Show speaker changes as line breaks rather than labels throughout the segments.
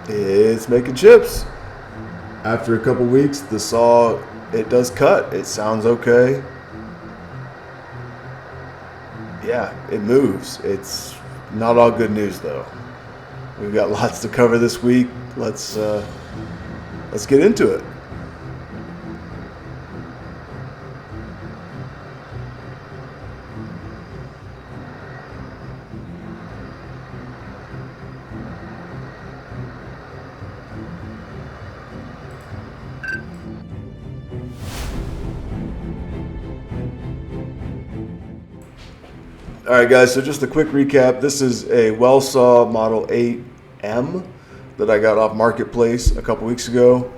It's making chips. After a couple weeks, the saw, it does cut. It sounds okay. Yeah, it moves. It's not all good news though. We've got lots to cover this week. Let's get into it. All right, guys, so just a quick recap. This is a Wellsaw Model 8M that I got off Marketplace a couple weeks ago.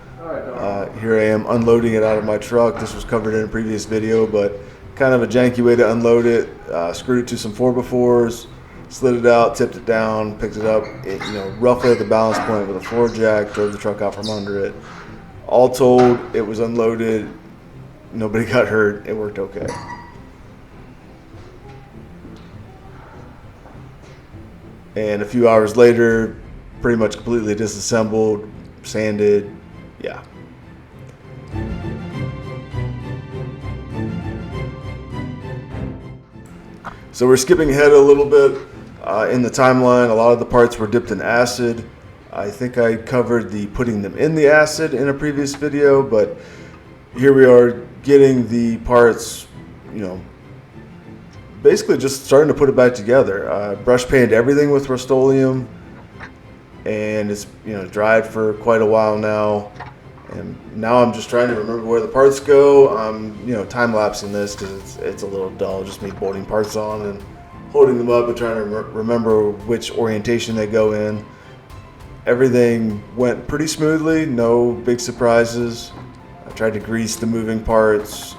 Here I am unloading it out of my truck. This was covered in a previous video, but kind of a janky way to unload it. Screwed it to some 4x4s, slid it out, tipped it down, picked it up, roughly at the balance point with a floor jack, drove the truck out from under it. All told, it was unloaded. Nobody got hurt. It worked okay. And a few hours later, pretty much completely disassembled, sanded, yeah. So we're skipping ahead a little bit in the timeline. A lot of the parts were dipped in acid. I think I covered the putting them in the acid in a previous video, but here we are getting the parts, basically just starting to put it back together. Brush painted everything with Rust-Oleum, and it's dried for quite a while now. And now I'm just trying to remember where the parts go. I'm time lapsing this because it's a little dull, just me bolting parts on and holding them up and trying to remember which orientation they go in. Everything went pretty smoothly, no big surprises. I tried to grease the moving parts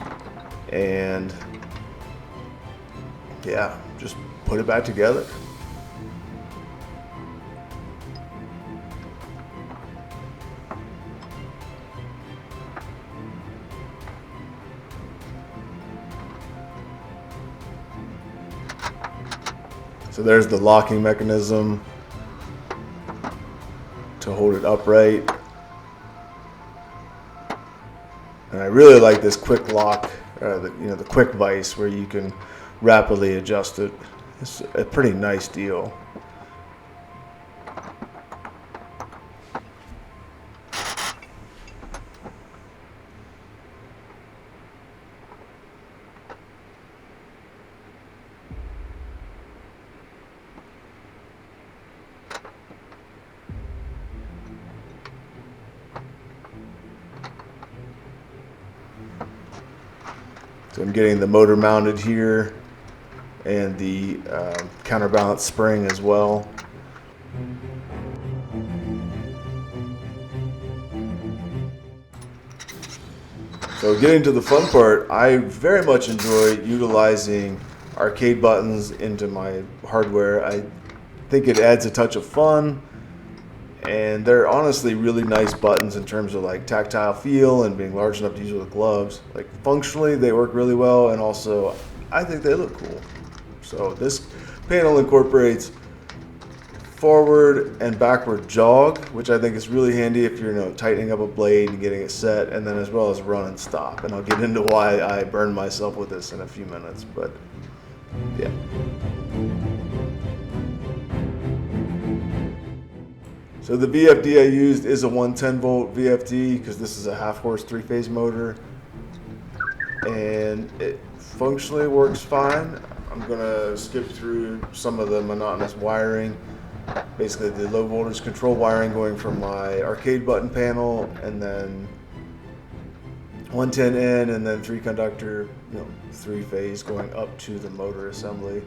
and yeah, just put it back together. So there's the locking mechanism to hold it upright. And I really like this quick lock, the quick vise where you can rapidly adjust it. It's a pretty nice deal. So I'm getting the motor mounted here and the counterbalance spring as well. So getting to the fun part, I very much enjoy utilizing arcade buttons into my hardware. I think it adds a touch of fun, and they're honestly really nice buttons in terms of like tactile feel and being large enough to use with gloves. Like functionally they work really well, and also I think they look cool. So this panel incorporates forward and backward jog, which I think is really handy if you're tightening up a blade and getting it set, and then as well as run and stop. And I'll get into why I burned myself with this in a few minutes, but yeah. So the VFD I used is a 110 volt VFD because this is a half horse 3-phase motor, and it functionally works fine. I'm gonna skip through some of the monotonous wiring. Basically the low voltage control wiring going from my arcade button panel, and then 110N, and then 3 conductor, 3-phase going up to the motor assembly.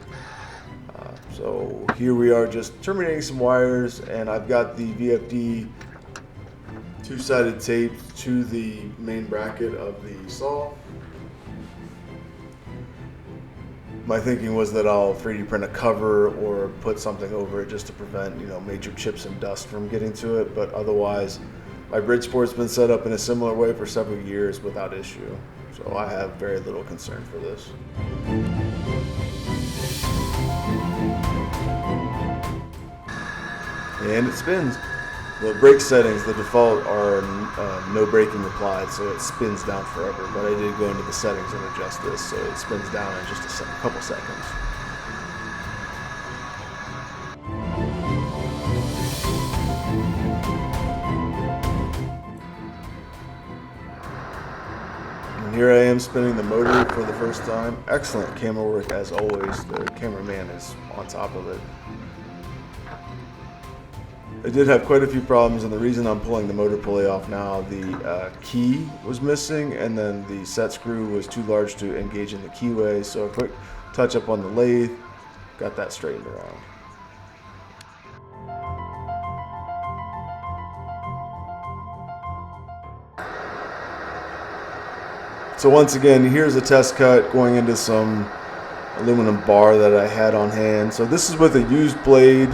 So here we are just terminating some wires, and I've got the VFD two-sided taped to the main bracket of the saw. My thinking was that I'll 3D print a cover or put something over it just to prevent, major chips and dust from getting to it, but otherwise my Bridgesport's been set up in a similar way for several years without issue. So I have very little concern for this. And it spins. The brake settings, the default are no braking applied, so it spins down forever. But I did go into the settings and adjust this, so it spins down in just a couple seconds. And here I am spinning the motor for the first time. Excellent camera work as always. The cameraman is on top of it. I did have quite a few problems, and the reason I'm pulling the motor pulley off now, the key was missing, and then the set screw was too large to engage in the keyway, so a quick touch up on the lathe, got that straightened around. So once again, here's a test cut going into some aluminum bar that I had on hand. So this is with a used blade.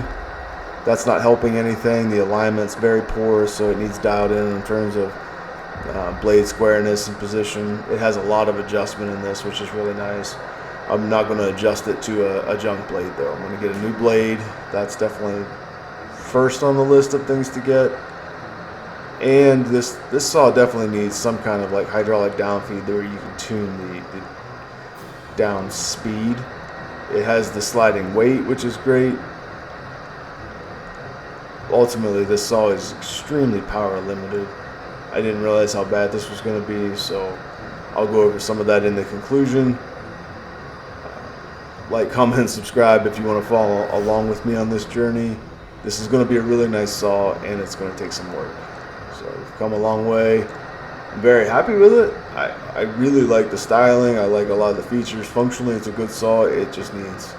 That's not helping anything. The alignment's very poor, so it needs dialed in terms of blade squareness and position. It has a lot of adjustment in this, which is really nice. I'm not going to adjust it to a junk blade though. I'm going to get a new blade. That's definitely first on the list of things to get. And this saw definitely needs some kind of like hydraulic down feed where you can tune the down speed. It has the sliding weight, which is great. Ultimately, this saw is extremely power limited. I didn't realize how bad this was going to be, so I'll go over some of that in the conclusion. Like, comment, subscribe if you want to follow along with me on this journey. This is going to be a really nice saw, and it's going to take some work. So we've come a long way. I'm very happy with it. I really like the styling. I like a lot of the features. Functionally, it's a good saw. It just needs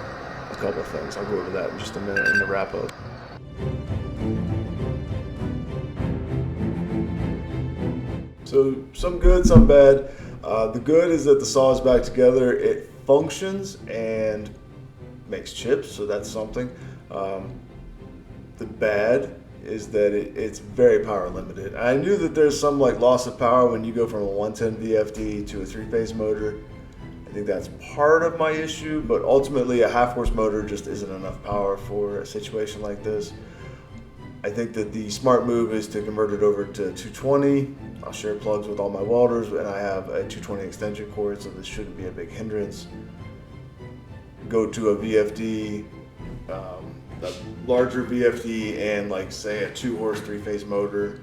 a couple of things. I'll go over that in just a minute in the wrap up. So some good, some bad. The good is that the saw is back together. It functions and makes chips, so that's something. The bad is that it's very power limited. I knew that there's some like loss of power when you go from a 110 VFD to a 3-phase motor. I think that's part of my issue, but ultimately a half-horse motor just isn't enough power for a situation like this. I think that the smart move is to convert it over to 220. I'll share plugs with all my welders, and I have a 220 extension cord, so this shouldn't be a big hindrance. Go to a VFD, a larger VFD, and like say a 2-horse 3-phase motor.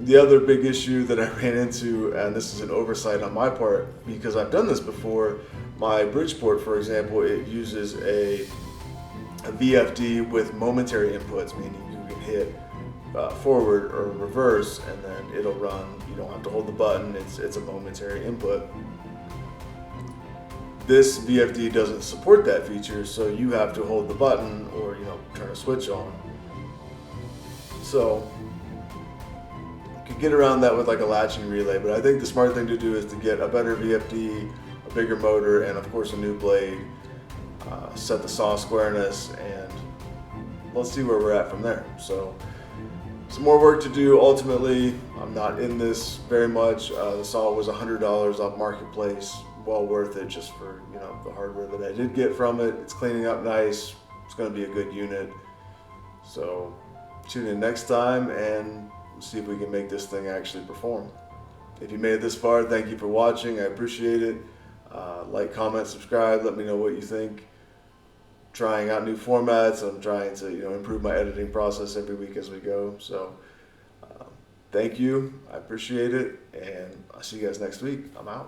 The other big issue that I ran into, and this is an oversight on my part because I've done this before, my Bridgeport, for example, it uses a VFD with momentary inputs, meaning you can hit forward or reverse and then it'll run. You don't have to hold the button, it's a momentary input. This VFD doesn't support that feature, so you have to hold the button or turn a switch on. So you could get around that with like a latching relay, but I think the smart thing to do is to get a better VFD, a bigger motor, and of course a new blade. Set the saw squareness, and let's see where we're at from there. So some more work to do. Ultimately, I'm not in this very much. The saw was $100 off Marketplace. Well worth it just for the hardware that I did get from it. It's cleaning up nice. It's going to be a good unit. So tune in next time and see if we can make this thing actually perform. If you made it this far, thank you for watching. I appreciate it. Like, comment, subscribe. Let me know what you think. Trying out new formats. I'm trying to improve my editing process every week as we go. So thank you. I appreciate it, and I'll see you guys next week. I'm out.